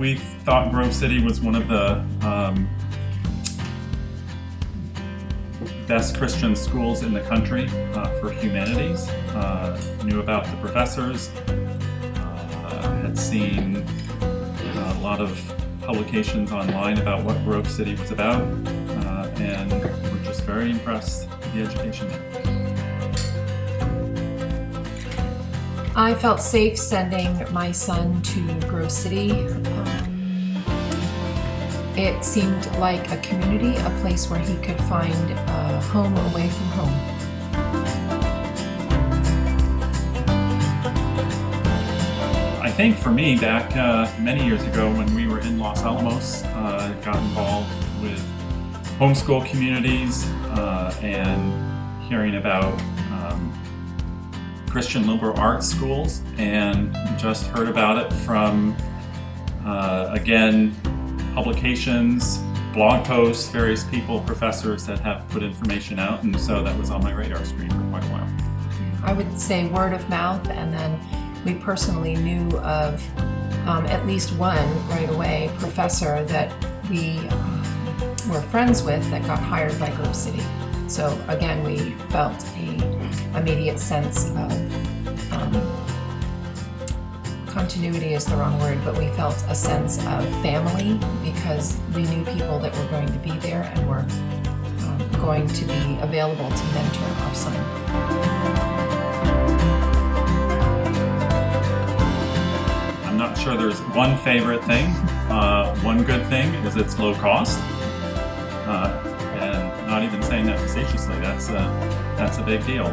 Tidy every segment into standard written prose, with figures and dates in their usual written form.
we thought Grove City was one of the best Christian schools in the country for humanities. Knew about the professors, had seen a lot of publications online about what Grove City was about, and we're just very impressed with the education there. I felt safe sending my son to Grove City. It seemed like a community, a place where he could find a home away from home. I think for me, back many years ago when we were in Los Alamos, got involved with homeschool communities and hearing about Christian liberal arts schools, and just heard about it from, again, publications, blog posts, various people, professors that have put information out, and so that was on my radar screen for quite a while. I would say word of mouth, and then we personally knew of at least one right away professor that we were friends with that got hired by Grove City. So again, we felt a immediate sense of continuity is the wrong word, but we felt a sense of family because we knew people that were going to be there and were going to be available to mentor our son. I'm not sure there's one favorite thing. One good thing is it's low cost. And not even saying that facetiously, that's a big deal.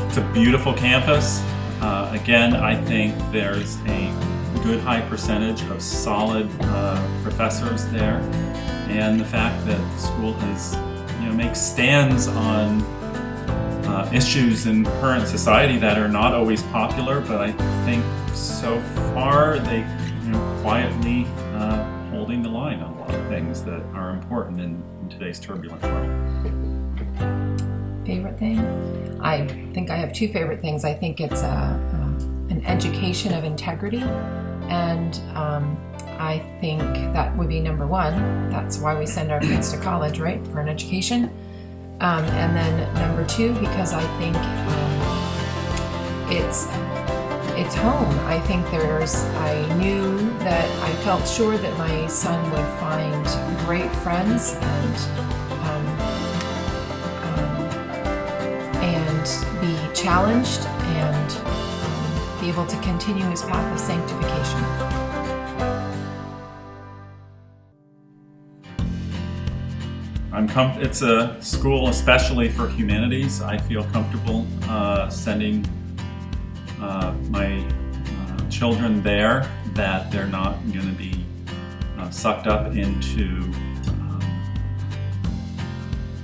It's a beautiful campus. Again, I think there's a good high percentage of solid professors there, and the fact that the school has, makes stands on issues in current society that are not always popular, but I think so far they, quietly holding the line on a lot of things that are important in today's turbulent world. Favorite thing? I think I have two favorite things. I think it's an education of integrity, and I think that would be number one. That's why we send our kids to college, right? For an education. And then number two, because I think it's home. I think I knew that I felt sure that my son would find great friends and be challenged and be able to continue his path of sanctification. It's a school especially for humanities. I feel comfortable sending my children there, that they're not going to be sucked up into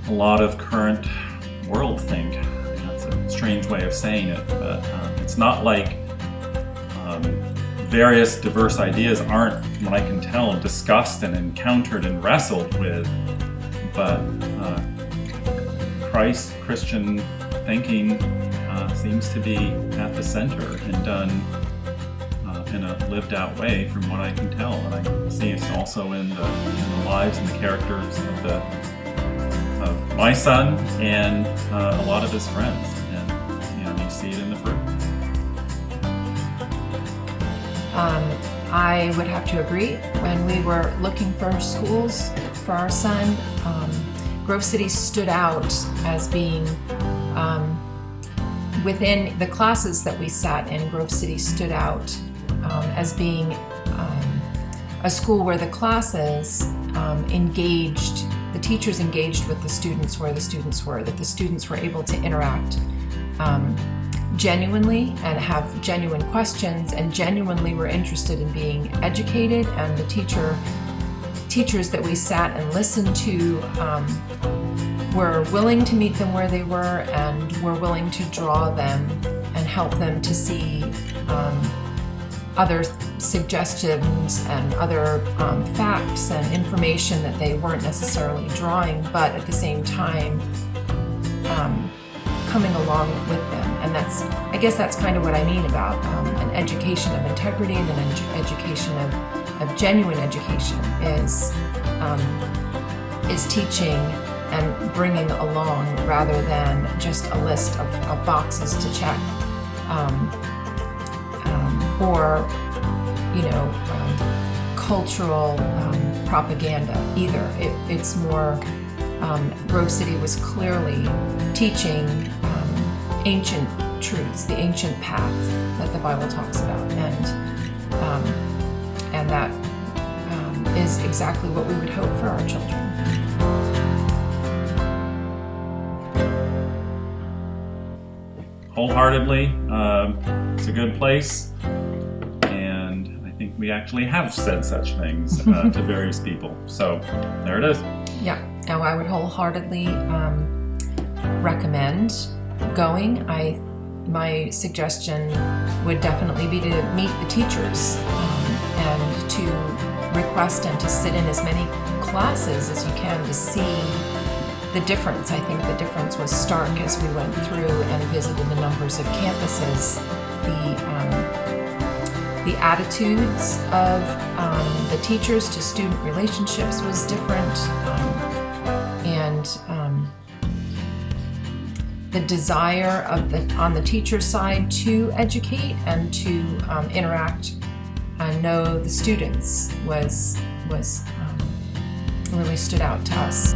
a lot of current world think. That's a strange way of saying it, but it's not like various diverse ideas aren't, from what I can tell, discussed and encountered and wrestled with, but Christian thinking seems to be at the center and done in a lived out way, from what I can tell. And I can see it's also in the lives and the characters of my son and a lot of his friends. And you see it in the fruit. I would have to agree. When we were looking for schools for our son, Grove City stood out as being within the classes that we sat in. Grove City stood out as being a school where the classes engaged, the teachers engaged with the students where the students were, that the students were able to interact genuinely and have genuine questions and genuinely were interested in being educated, and the teachers that we sat and listened to were willing to meet them where they were and were willing to draw them and help them to see other suggestions and other facts and information that they weren't necessarily drawing, but at the same time coming along with them. And that's, guess that's kind of what I mean about an education of integrity and an education of genuine education is teaching and bringing along rather than just a list of boxes to check, or cultural propaganda either. It's more, Grove City was clearly teaching ancient truths, the ancient path that the Bible talks about, and that is exactly what we would hope for our children. Wholeheartedly, it's a good place, and I think we actually have said such things to various people. So there it is. Yeah, and I would wholeheartedly recommend going. My suggestion would definitely be to meet the teachers and to request and to sit in as many classes as you can to see the difference. I think the difference was stark as we went through and visited the numbers of campuses. The attitudes of the teachers to student relationships was different, and the desire on the teacher's side to educate and to interact and know the students was really stood out to us.